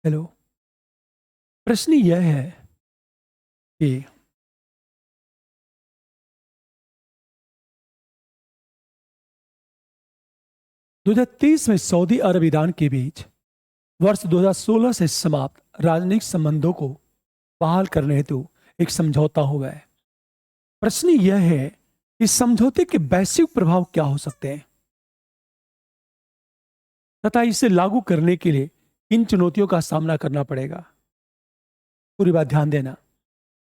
Hello. प्रश्न यह है कि 2023 में सऊदी अरब ईरान के बीच वर्ष 2016 से समाप्त राजनयिक संबंधों को बहाल करने हेतु एक समझौता हुआ है। प्रश्न यह है कि समझौते के वैश्विक प्रभाव क्या हो सकते हैं तथा इसे लागू करने के लिए इन चुनौतियों का सामना करना पड़ेगा। पूरी बात ध्यान देना।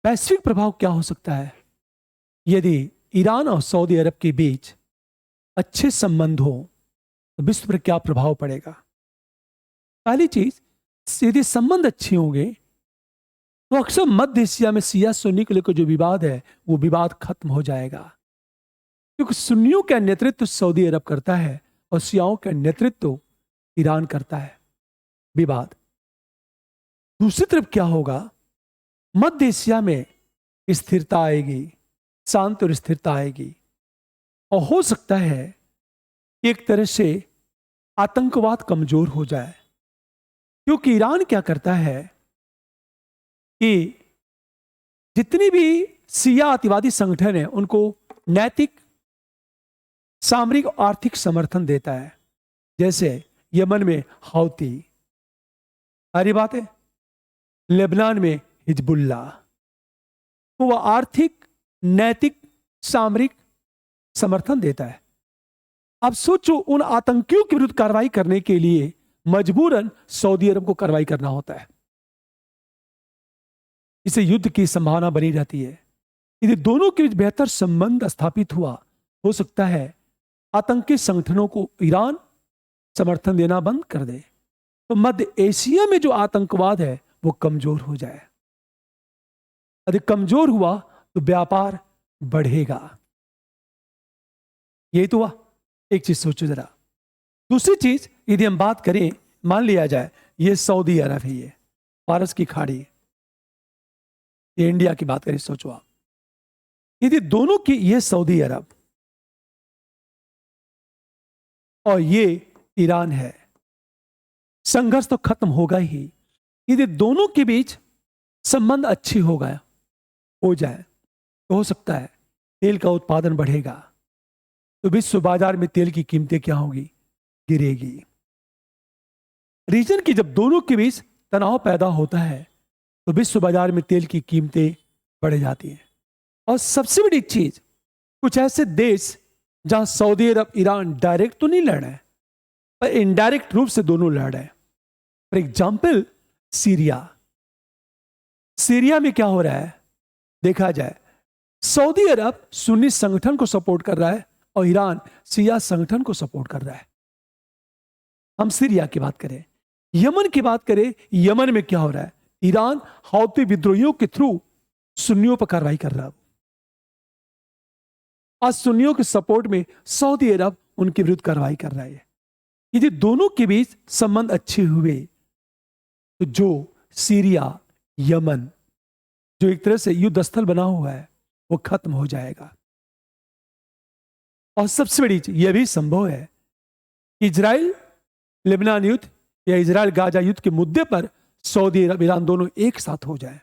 वैश्विक प्रभाव क्या हो सकता है यदि ईरान और सऊदी अरब के बीच अच्छे संबंध हो तो विश्व पर क्या प्रभाव पड़ेगा। पहली चीज, यदि संबंध अच्छे होंगे तो अक्सर मध्य एशिया में शिया सुन्नी को लेकर जो विवाद है वो विवाद खत्म हो जाएगा, क्योंकि सुन्नियों का नेतृत्व सऊदी अरब करता है और शियाओं का नेतृत्व ईरान करता है। विवाद दूसरी तरफ क्या होगा, मध्य एशिया में स्थिरता आएगी, शांति और स्थिरता आएगी और हो सकता है एक तरह से आतंकवाद कमजोर हो जाए, क्योंकि ईरान क्या करता है कि जितनी भी शिया अतिवादी संगठन है उनको नैतिक, सामरिक और आर्थिक समर्थन देता है। जैसे यमन में हौती, सारी बात है, लेबनान में हिजबुल्ला, तो वह आर्थिक, नैतिक, सामरिक समर्थन देता है। अब सोचो, उन आतंकियों के विरुद्ध कार्रवाई करने के लिए मजबूरन सऊदी अरब को कार्रवाई करना होता है। इसे युद्ध की संभावना बनी रहती है। यदि दोनों के बीच बेहतर संबंध स्थापित हुआ, हो सकता है आतंकी संगठनों को ईरान समर्थन देना बंद कर दे, तो मध्य एशिया में जो आतंकवाद है वो कमजोर हो जाए। यदि कमजोर हुआ तो व्यापार बढ़ेगा। यही तो हुआ। एक चीज सोचो जरा। दूसरी चीज, यदि हम बात करें, मान लिया जाए ये सऊदी अरब है, ये फारस की खाड़ी, ये इंडिया की बात करें, सोचो आप, यदि दोनों की, ये सऊदी अरब और ये ईरान है, संघर्ष तो खत्म होगा ही। यदि दोनों के बीच संबंध अच्छे हो जाए तो हो सकता है तेल का उत्पादन बढ़ेगा, तो विश्व बाजार में तेल की कीमतें क्या होगी, गिरेगी। रीजन की जब दोनों के बीच तनाव पैदा होता है तो विश्व बाजार में तेल की कीमतें बढ़ जाती हैं। और सबसे बड़ी चीज, कुछ ऐसे देश जहां सऊदी अरब ईरान डायरेक्ट तो नहीं लड़ रहे हैं, पर इनडायरेक्ट रूप से दोनों लड़ रहे हैं। For example Syria. सीरिया में क्या हो रहा है, देखा जाए, सऊदी अरब सुन्नी संगठन को सपोर्ट कर रहा है और ईरान शिया संगठन को सपोर्ट कर रहा है। हम सीरिया की बात करें। यमन की बात करें, यमन में क्या हो रहा है, ईरान हौती विद्रोहियों के थ्रू सुन्नियों पर कार्रवाई कर रहा है। आज सुन्नियों के सपोर्ट में सऊदी अरब उनके विरुद्ध कार्रवाई कर रहा है। यदि दोनों के बीच संबंध अच्छे हुए तो जो सीरिया, यमन, जो एक तरह से युद्ध स्थल बना हुआ है, वो खत्म हो जाएगा। और सबसे बड़ी चीज यह भी संभव है, इजराइल लेबनान युद्ध या इजराइल गाजा युद्ध के मुद्दे पर सऊदी अरब ईरान दोनों एक साथ हो जाए।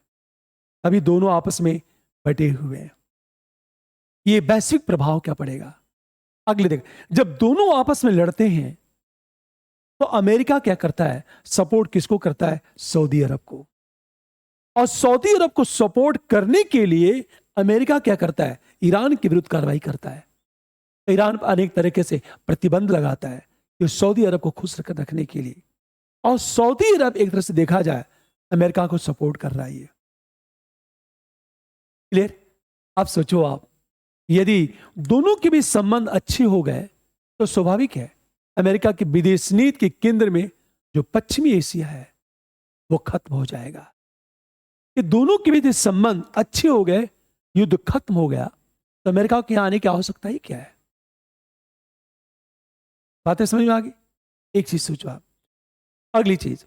अभी दोनों आपस में बटे हुए हैं। ये वैश्विक प्रभाव क्या पड़ेगा अगले देख। जब दोनों आपस में लड़ते हैं तो अमेरिका क्या करता है, सपोर्ट किसको करता है, सऊदी अरब को। और सऊदी अरब को सपोर्ट करने के लिए अमेरिका क्या करता है, ईरान के विरुद्ध कार्रवाई करता है। ईरान पर अनेक तरीके से प्रतिबंध लगाता है कि सऊदी अरब को खुश रखने के लिए। और सऊदी अरब एक तरह से देखा जाए अमेरिका को सपोर्ट कर रहा है। क्लियर। अब सोचो आप, यदि दोनों के भी संबंध अच्छे हो गए तो स्वाभाविक है अमेरिका की विदेश नीति के केंद्र में जो पश्चिमी एशिया है वो खत्म हो जाएगा। कि दोनों के बीच संबंध अच्छे हो गए, युद्ध खत्म हो गया, तो अमेरिका के यहां आने की आवश्यकता ही क्या है। बातें समझ में आ गई। एक चीज सोचो आप। अगली चीज,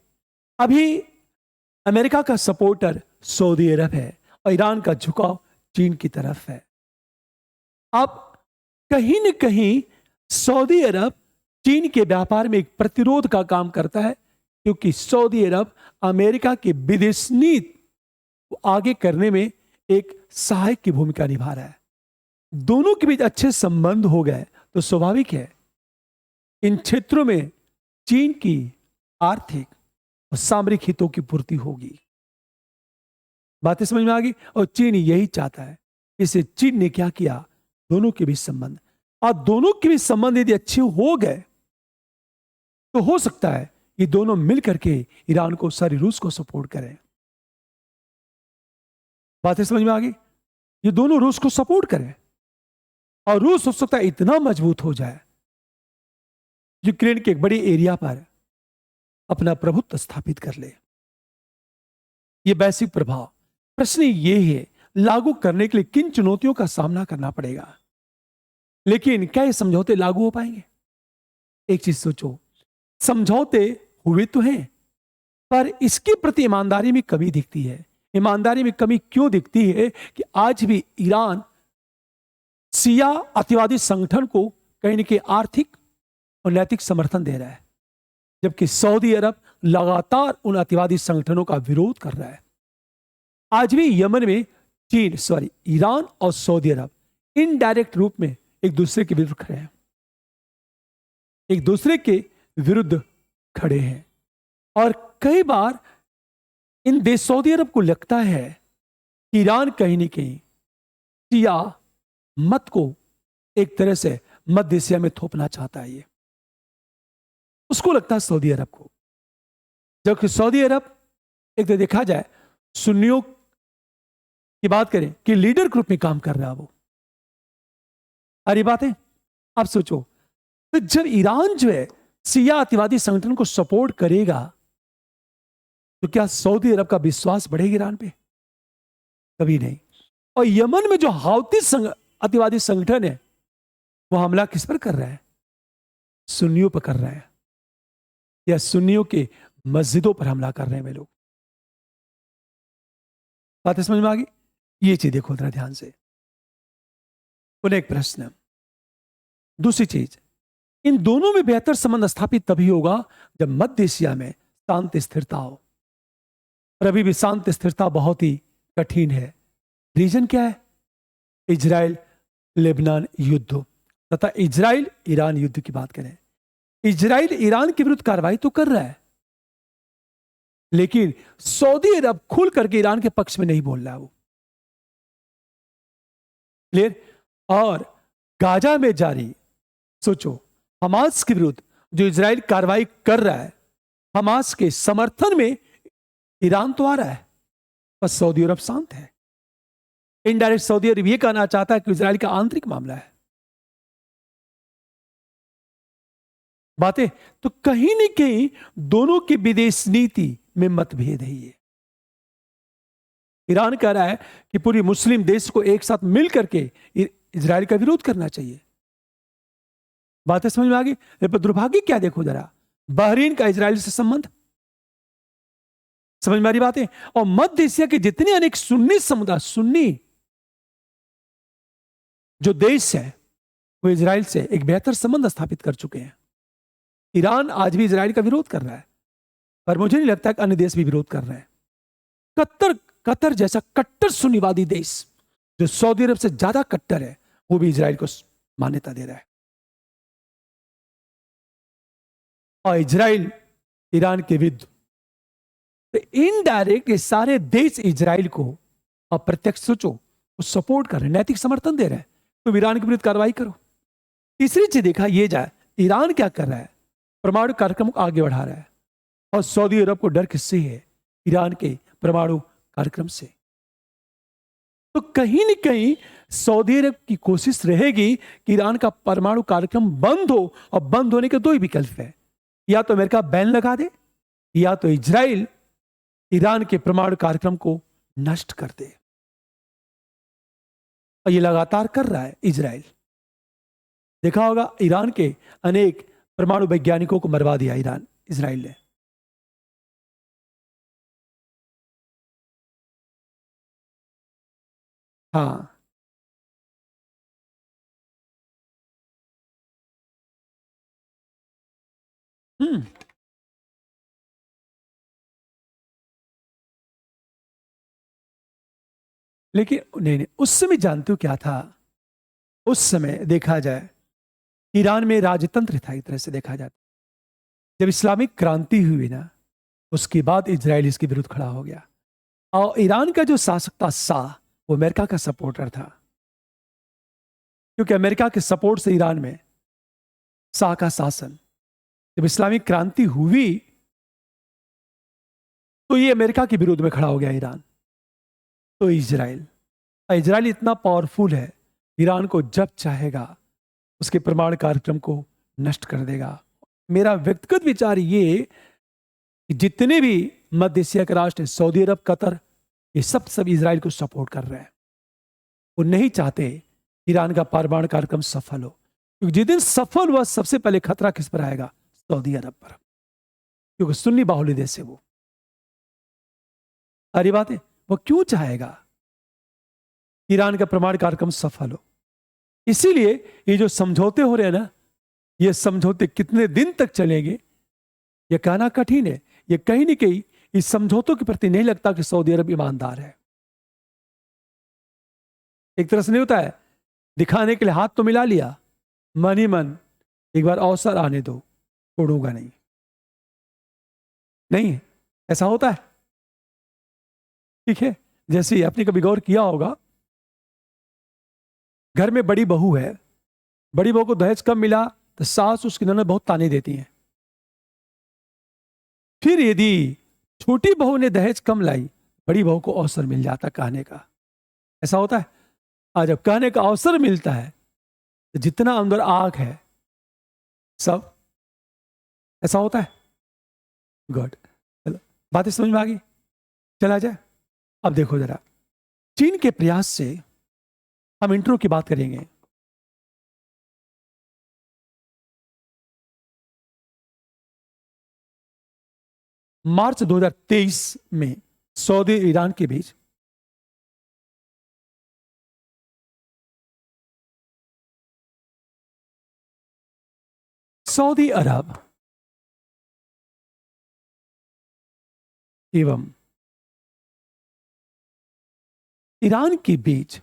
अभी अमेरिका का सपोर्टर सऊदी अरब है और ईरान का झुकाव चीन की तरफ है। अब कहीं न कहीं सऊदी अरब चीन के व्यापार में एक प्रतिरोध का काम करता है क्योंकि सऊदी अरब अमेरिका की विदेश नीति को आगे करने में एक सहायक की भूमिका निभा रहा है। दोनों के बीच अच्छे संबंध हो गए तो स्वाभाविक है इन क्षेत्रों में चीन की आर्थिक और सामरिक हितों की पूर्ति होगी। बातें समझ में आ गई। और चीन यही चाहता है। इसे चीन ने क्या किया, दोनों के बीच संबंध, और दोनों के बीच संबंध यदि अच्छे हो गए तो हो सकता है ये दोनों मिलकर के ईरान को, सारी रूस को सपोर्ट करें। बातें समझ में आ गई। ये दोनों रूस को सपोर्ट करें और रूस हो सकता है इतना मजबूत हो जाए यूक्रेन के एक बड़े एरिया पर अपना प्रभुत्व स्थापित कर ले। ये वैश्विक प्रभाव, प्रश्न ये है लागू करने के लिए किन चुनौतियों का सामना करना पड़ेगा, लेकिन क्या ये समझौते लागू हो पाएंगे? एक चीज सोचो, समझौते हुए तो हैं पर इसके प्रति ईमानदारी में कमी दिखती है। ईमानदारी में कमी क्यों दिखती है कि आज भी ईरान शिया अतिवादी संगठन को कहीं न कहीं आर्थिक और नैतिक समर्थन दे रहा है, जबकि सऊदी अरब लगातार उन अतिवादी संगठनों का विरोध कर रहा है। आज भी यमन में ईरान और सऊदी अरब इनडायरेक्ट रूप में एक दूसरे के विरुद्ध खड़े हैं, एक दूसरे के विरुद्ध खड़े हैं। और कई बार इन देश सऊदी अरब को लगता है कि ईरान कहीं न कहीं शिया मत को एक तरह से मध्य एशिया में थोपना चाहता है। ये उसको लगता है सऊदी अरब को, जबकि सऊदी अरब एक तो देखा जाए सुन्नियों की बात करें कि लीडर ग्रुप में काम कर रहा है वो। अरे बात है, आप सोचो तो जब ईरान जो है शिया अतिवादी संगठन को सपोर्ट करेगा तो क्या सऊदी अरब का विश्वास बढ़ेगा ईरान पे? कभी नहीं। और यमन में जो हाउती अतिवादी संगठन है वो हमला किस पर कर रहा है? सुन्नियों पर कर रहा है, या सुन्नियों के मस्जिदों पर हमला कर रहे हैं वे लोग। बात समझ में आ गई। ये चीज देखो जरा ध्यान से। पुनः एक प्रश्न, दूसरी चीज, इन दोनों में बेहतर संबंध स्थापित तभी होगा जब मध्य एशिया में शांति स्थिरता हो। और अभी भी शांति स्थिरता बहुत ही कठिन है। रीजन क्या है? इजराइल लेबनान युद्ध तथा इजराइल ईरान युद्ध की बात करें। इजराइल ईरान के विरुद्ध कार्रवाई तो कर रहा है, लेकिन सऊदी अरब खुल करके ईरान के पक्ष में नहीं बोल रहा है वो। क्लियर? और गाजा में जारी, सोचो, हमास के विरुद्ध जो इजराइल कार्रवाई कर रहा है, हमास के समर्थन में ईरान तो आ रहा है, पर सऊदी अरब शांत है। इनडायरेक्ट सऊदी अरब यह कहना चाहता है कि इजराइल का आंतरिक मामला है। बातें तो कहीं न कहीं दोनों की विदेश नीति में मतभेद है। ये ईरान कह रहा है कि पूरी मुस्लिम देश को एक साथ मिलकर के इजराइल का विरोध करना चाहिए। बातें समझ में आ गई। पर दुर्भाग्य क्या देखो जरा, बहरीन का इजराइल से संबंध, समझ में आ रही बातें। और मध्य एशिया के जितने अनेक सुन्नी समुदाय, सुन्नी जो देश है वो इजराइल से एक बेहतर संबंध स्थापित कर चुके हैं। ईरान आज भी इजराइल का विरोध कर रहा है, पर मुझे नहीं लगता कि अन्य देश भी विरोध कर रहे हैं। कतर जैसा कट्टर सुन्नीवादी देश जो सऊदी अरब से ज्यादा कट्टर है, वो भी इजराइल को मान्यता दे रहा है। और इजराइल ईरान के विरुद्ध, तो इनडायरेक्ट ये सारे देश इजराइल को अप्रत्यक्ष सोचो वो सपोर्ट कर रहे हैं, नैतिक समर्थन दे रहे हैं। तो ईरान के विरुद्ध कार्रवाई करो। तीसरी चीज देखा ये जाए, ईरान क्या कर रहा है? परमाणु कार्यक्रम को आगे बढ़ा रहा है। और सऊदी अरब को डर किससे है? ईरान के परमाणु कार्यक्रम से। तो कहीं न कहीं सऊदी अरब की कोशिश रहेगी कि ईरान का परमाणु कार्यक्रम बंद हो, और बंद होने के दो ही विकल्प है, या तो अमेरिका बैन लगा दे, या तो इजराइल ईरान के परमाणु कार्यक्रम को नष्ट कर दे। और ये लगातार कर रहा है इजराइल। देखा होगा ईरान के अनेक परमाणु वैज्ञानिकों को मरवा दिया इजराइल ने। हाँ, हम्म, लेकिन नहीं, उस समय जानते हो क्या था? उस समय देखा जाए ईरान में राजतंत्र था, एक तरह से देखा जाए। जब इस्लामिक क्रांति हुई ना, उसके बाद इजराइल इसके विरुद्ध खड़ा हो गया। और ईरान का जो शासक था शाह, वो अमेरिका का सपोर्टर था, क्योंकि अमेरिका के सपोर्ट से ईरान में शाह का शासन। जब इस्लामिक क्रांति हुई तो ये अमेरिका के विरुद्ध में खड़ा हो गया ईरान। तो इजराइल इजराइल इतना पावरफुल है, ईरान को जब चाहेगा उसके परमाणु कार्यक्रम को नष्ट कर देगा। मेरा व्यक्तिगत विचार ये कि जितने भी मध्य एशिया के राष्ट्र, सऊदी अरब, कतर, ये सब इजराइल को सपोर्ट कर रहे हैं। वो नहीं चाहते ईरान का परमाणु कार्यक्रम सफल हो, क्योंकि जिस दिन सफल हुआ सबसे पहले खतरा किस पर आएगा? सऊदी अरब पर, क्योंकि सुन्नी बाहुल्य देश है वो। अरे बात है, वो क्यों चाहेगा ईरान का परमाणु कार्यक्रम सफल हो? इसीलिए ये जो समझौते हो रहे हैं ना, ये समझौते कितने दिन तक चलेंगे ये कहना कठिन है। ये कहीं ना कहीं इस समझौतों के प्रति नहीं लगता कि सऊदी अरब ईमानदार है। एक तरह से नहीं होता है, दिखाने के लिए हाथ तो मिला लिया, मन ही मन एक बार अवसर आने दो, छोड़ूंगा नहीं। नहीं, ऐसा होता है। ठीक है, जैसे आपने कभी गौर किया होगा, घर में बड़ी बहू है, बड़ी बहू को दहेज कम मिला तो सास उसकी ननद बहुत ताने देती हैं। फिर यदि छोटी बहू ने दहेज कम लाई, बड़ी बहू को अवसर मिल जाता कहने का। ऐसा होता है। आज जब कहने का अवसर मिलता है तो जितना अंदर आग है सब, ऐसा होता है। गुड, चलो बातें समझ में आ गई, चला जाए। अब देखो जरा, चीन के प्रयास से हम इंट्रो की बात करेंगे। मार्च 2023 में सऊदी ईरान के बीच सऊदी अरब एवं ईरान के बीच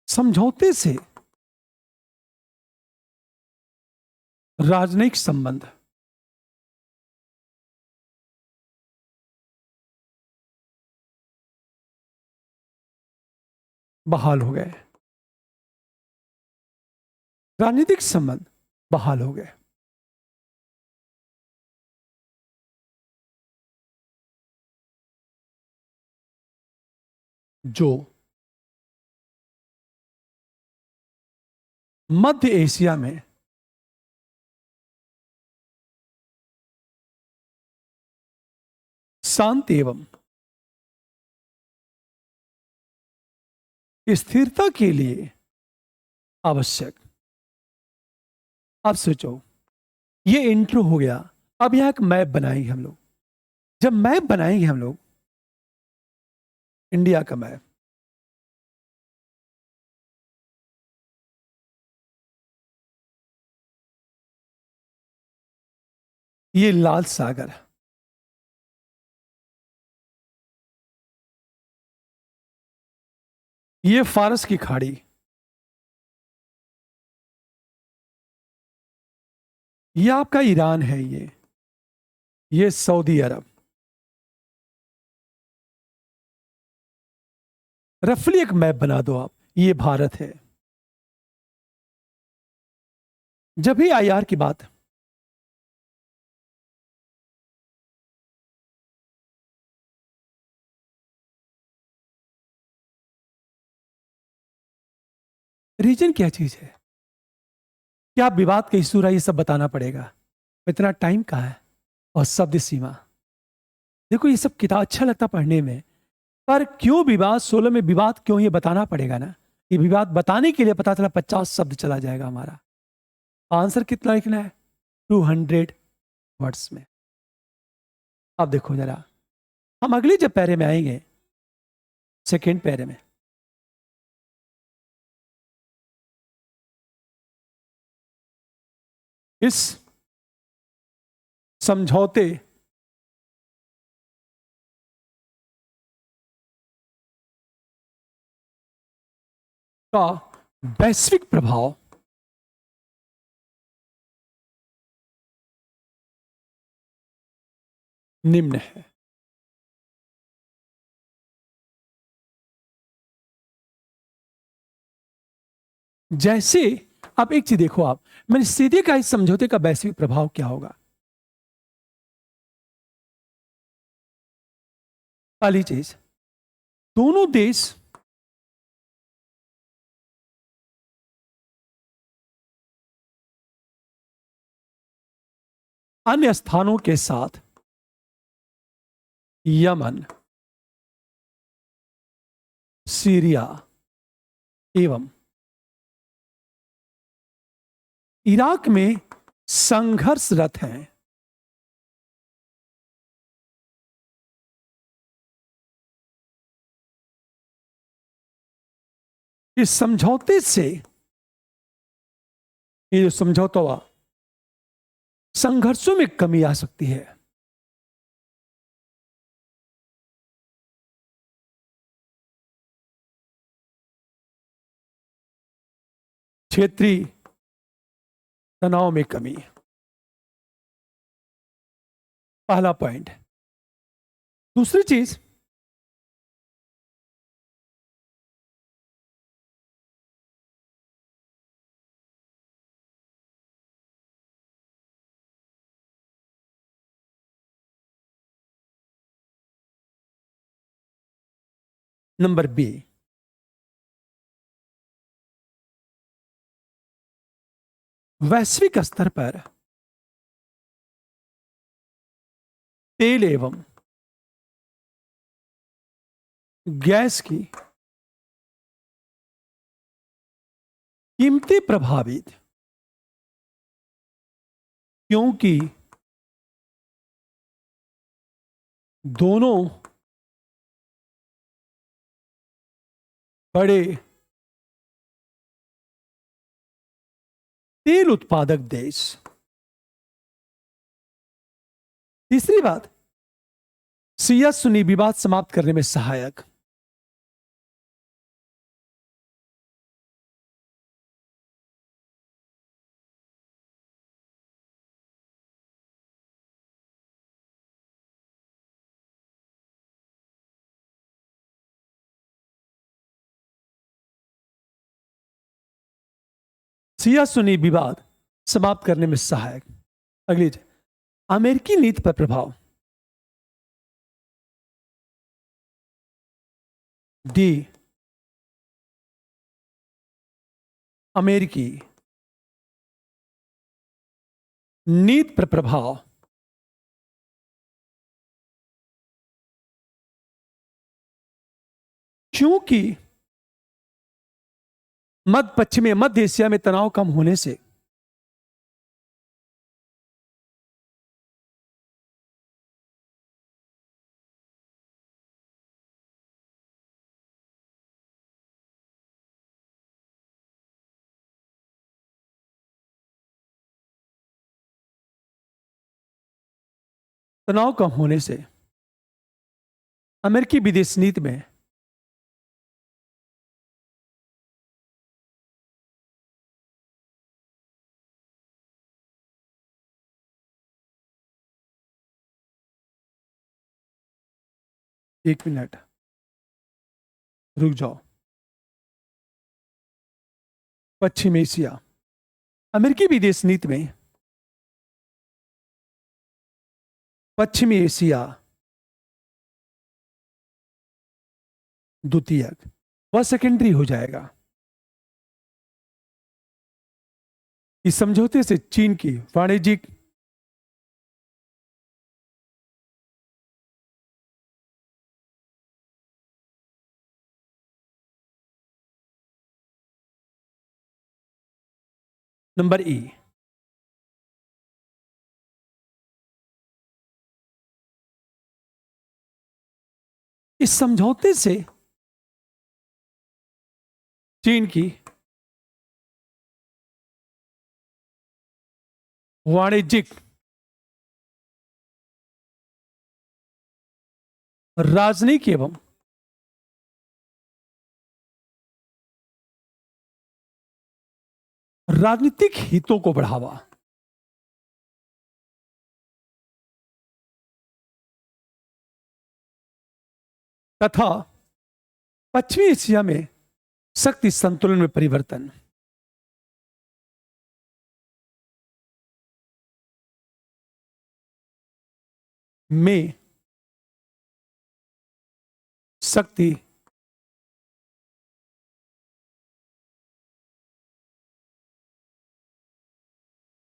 समझौते से राजनयिक संबंध बहाल हो गए, राजनीतिक संबंध बहाल हो गए। जो मध्य एशिया में शांति एवं स्थिरता के लिए आवश्यक। अब सोचो, ये इंट्रो हो गया। अब यहां एक मैप बनाएंगे हम लोग। जब मैप बनाएंगे हम लोग, इंडिया का मैप, ये लाल सागर, ये फारस की खाड़ी, ये आपका ईरान है, ये सऊदी अरब। रफली एक मैप बना दो आप, ये भारत है। जब भी आईआर की बात, रीजन क्या चीज है? क्या विवाद का इशू रहा, ये सब बताना पड़ेगा? इतना टाइम कहाँ है? और शब्द सीमा, देखो ये सब किताब अच्छा लगता पढ़ने में, पर क्यों विवाद 16 में विवाद क्यों, ये बताना पड़ेगा ना। ये विवाद बताने के लिए पता चला 50 शब्द चला जाएगा हमारा। आंसर कितना लिखना है? 200 वर्ड्स में। अब देखो जरा, हम अगले जब पैरे में आएंगे, सेकेंड पैरे में, इस समझौते का वैश्विक प्रभाव निम्न है। जैसे आप एक चीज देखो, आप मैंने सीधे का इस समझौते का वैश्विक प्रभाव क्या होगा। पहली चीज, दोनों देश अन्य स्थानों के साथ यमन, सीरिया एवं इराक में संघर्षरत हैं। इस समझौते से, ये जो समझौता हुआ, संघर्षों में कमी आ सकती है। क्षेत्रीय तनाव में कमी, पहला पॉइंट। दूसरी चीज, नंबर बी, वैश्विक स्तर पर तेल एवं गैस की कीमतें प्रभावित, क्योंकि दोनों बड़े तेल उत्पादक देश। तीसरी बात, सिया सुन्नी विवाद समाप्त करने में सहायक। सिया सुन्नी विवाद समाप्त करने में सहायक। अगली, अमेरिकी नीति पर प्रभाव। डी, अमेरिकी नीति पर प्रभाव, क्योंकि मध्य एशिया में तनाव कम होने से अमेरिकी विदेश नीति में एक मिनट रुक जाओ। पश्चिम एशिया, अमेरिकी विदेश नीति में पश्चिमी एशिया द्वितीयक, वह सेकेंडरी हो जाएगा। इस समझौते से चीन की वाणिज्यिक नंबर ई, इस समझौते से चीन की वाणिज्यिक, राजनयिक एवं राजनीतिक हितों को बढ़ावा। तथा पश्चिमी एशिया में शक्ति संतुलन में परिवर्तन। में शक्ति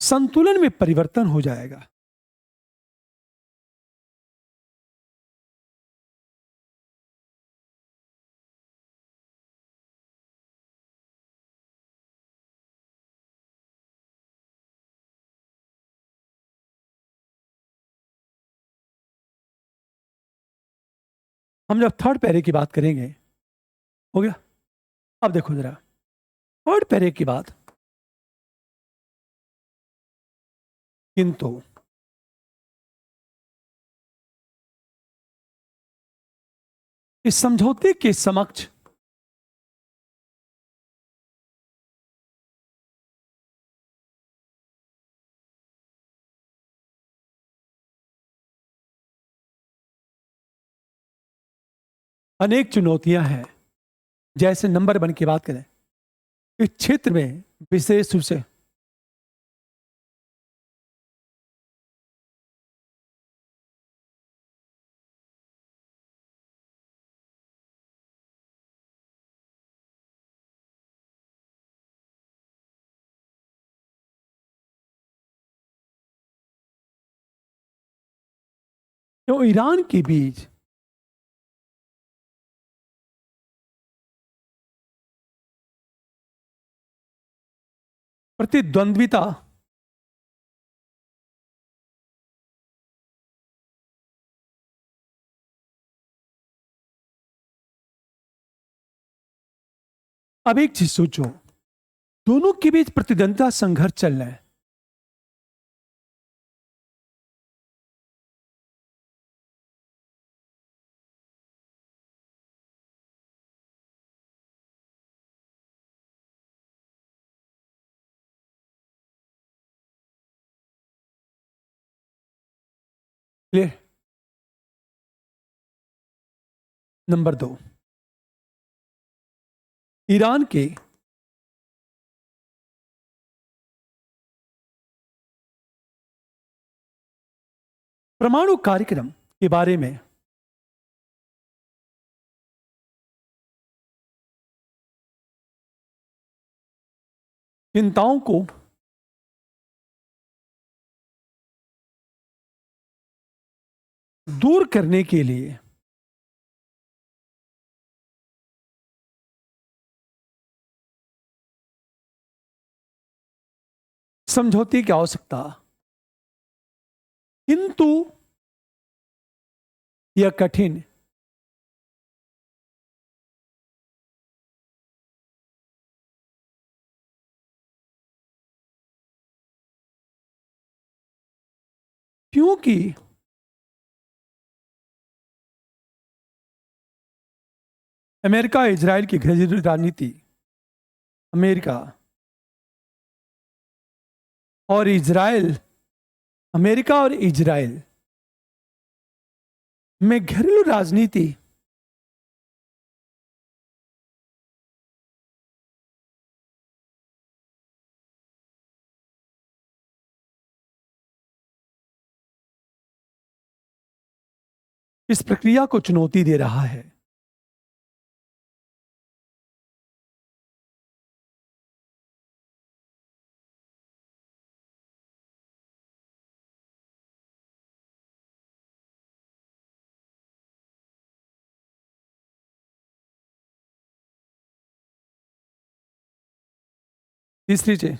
संतुलन में परिवर्तन हो जाएगा। हम जब थर्ड पैरे की बात करेंगे, हो गया। अब देखो जरा थर्ड पैरे की बात, किंतु इस समझौते के समक्ष अनेक चुनौतियां हैं। जैसे नंबर 1 की बात करें, इस क्षेत्र में विशेष रूप से तो ईरान के बीच प्रतिद्वंद्विता अब एक चीज सोचो, दोनों के बीच प्रतिद्वंद्विता संघर्ष चल रहा है। क्लियर? नंबर 2, ईरान के परमाणु कार्यक्रम के बारे में चिंताओं को दूर करने के लिए समझौते की आवश्यकता, किंतु यह कठिन क्योंकि अमेरिका इजराइल की घरेलू राजनीति, अमेरिका और इजराइल, अमेरिका और इजराइल में घरेलू राजनीति इस प्रक्रिया को चुनौती दे रहा है। तीसरी चीज,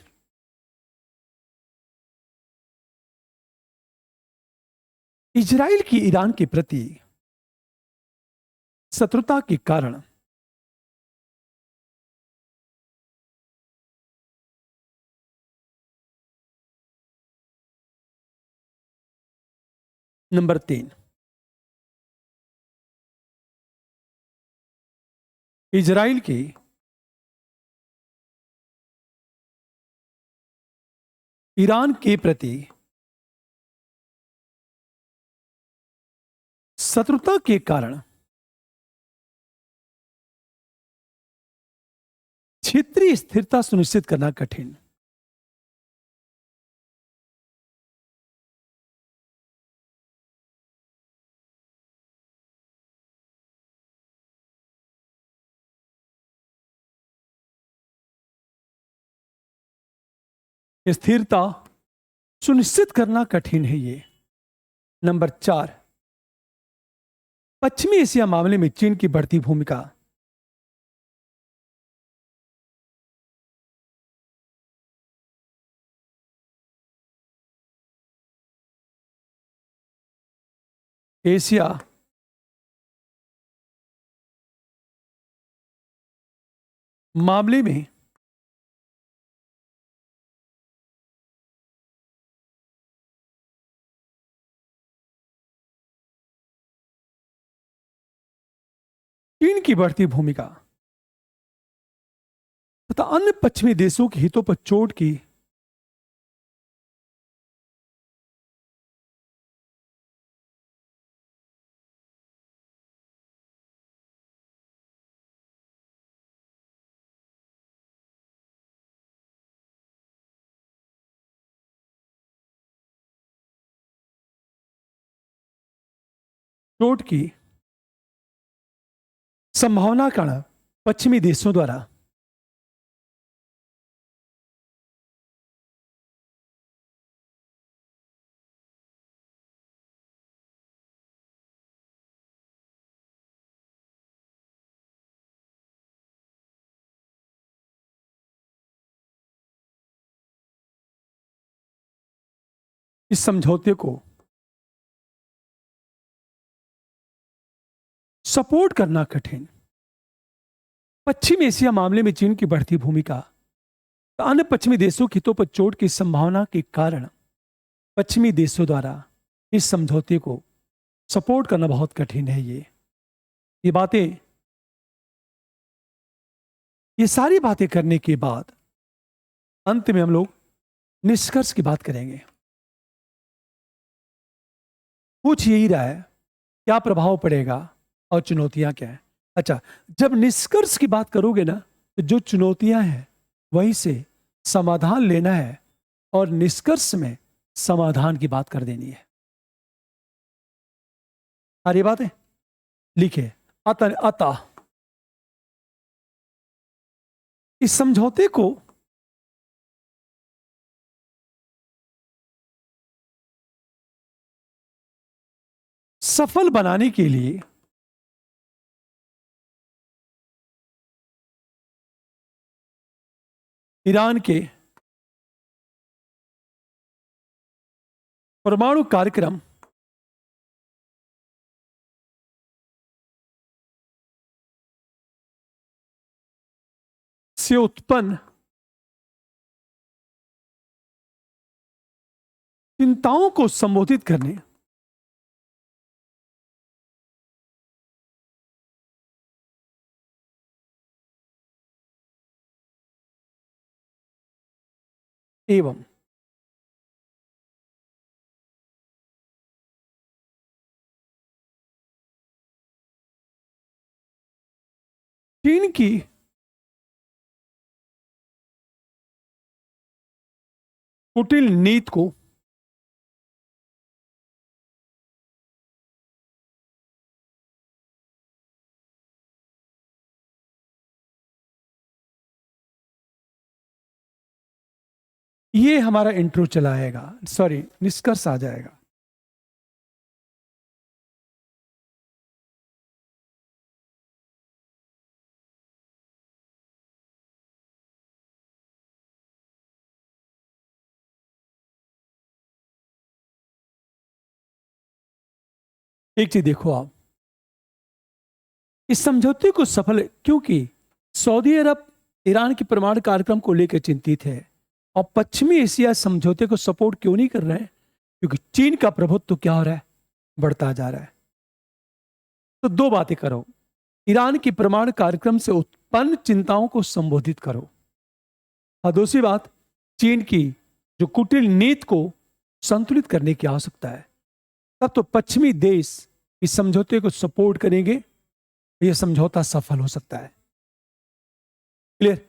इजराइल की ईरान के प्रति शत्रुता के कारण नंबर 3, इजराइल की ईरान के प्रति शत्रुता के कारण क्षेत्रीय स्थिरता सुनिश्चित करना कठिन। स्थिरता सुनिश्चित करना कठिन है ये। नंबर 4, पश्चिमी एशिया मामले में चीन की बढ़ती भूमिका। एशिया मामले में चीन की बढ़ती भूमिका तथा अन्य पश्चिमी देशों के हितों पर चोट की चोट की संभावना कारण पश्चिमी देशों द्वारा इस समझौते को सपोर्ट करना कठिन। पश्चिम एशिया मामले में चीन की बढ़ती भूमिका अन्य पश्चिमी देशों के हितों पर चोट की संभावना के कारण पश्चिमी देशों द्वारा इस समझौते को सपोर्ट करना बहुत कठिन है। ये बातें, ये सारी बातें करने के बाद अंत में हम लोग निष्कर्ष की बात करेंगे। पूछ यही रहा है क्या प्रभाव पड़ेगा और चुनौतियां क्या है। अच्छा, जब निष्कर्ष की बात करोगे ना तो जो चुनौतियां हैं वहीं से समाधान लेना है और निष्कर्ष में समाधान की बात कर देनी है। सारी बातें लिखे। अतः इस समझौते को सफल बनाने के लिए ईरान के परमाणु कार्यक्रम से उत्पन्न चिंताओं को संबोधित करने एवं चीन की कुटिल नीति को ये हमारा इंट्रो चलाएगा, सॉरी निष्कर्ष आ जाएगा। एक चीज देखो आप, इस समझौते को सफल, क्योंकि सऊदी अरब ईरान के परमाणु कार्यक्रम को लेकर चिंतित है और पश्चिमी एशिया समझौते को सपोर्ट क्यों नहीं कर रहे हैं, क्योंकि चीन का प्रभुत्व तो क्या हो रहा है, बढ़ता जा रहा है। तो दो बातें करो, ईरान की परमाणु कार्यक्रम से उत्पन्न चिंताओं को संबोधित करो और दूसरी बात चीन की जो कुटिल नीति को संतुलित करने की आवश्यकता है, तब तो पश्चिमी देश इस समझौते को सपोर्ट करेंगे, यह समझौता सफल हो सकता है। क्लियर?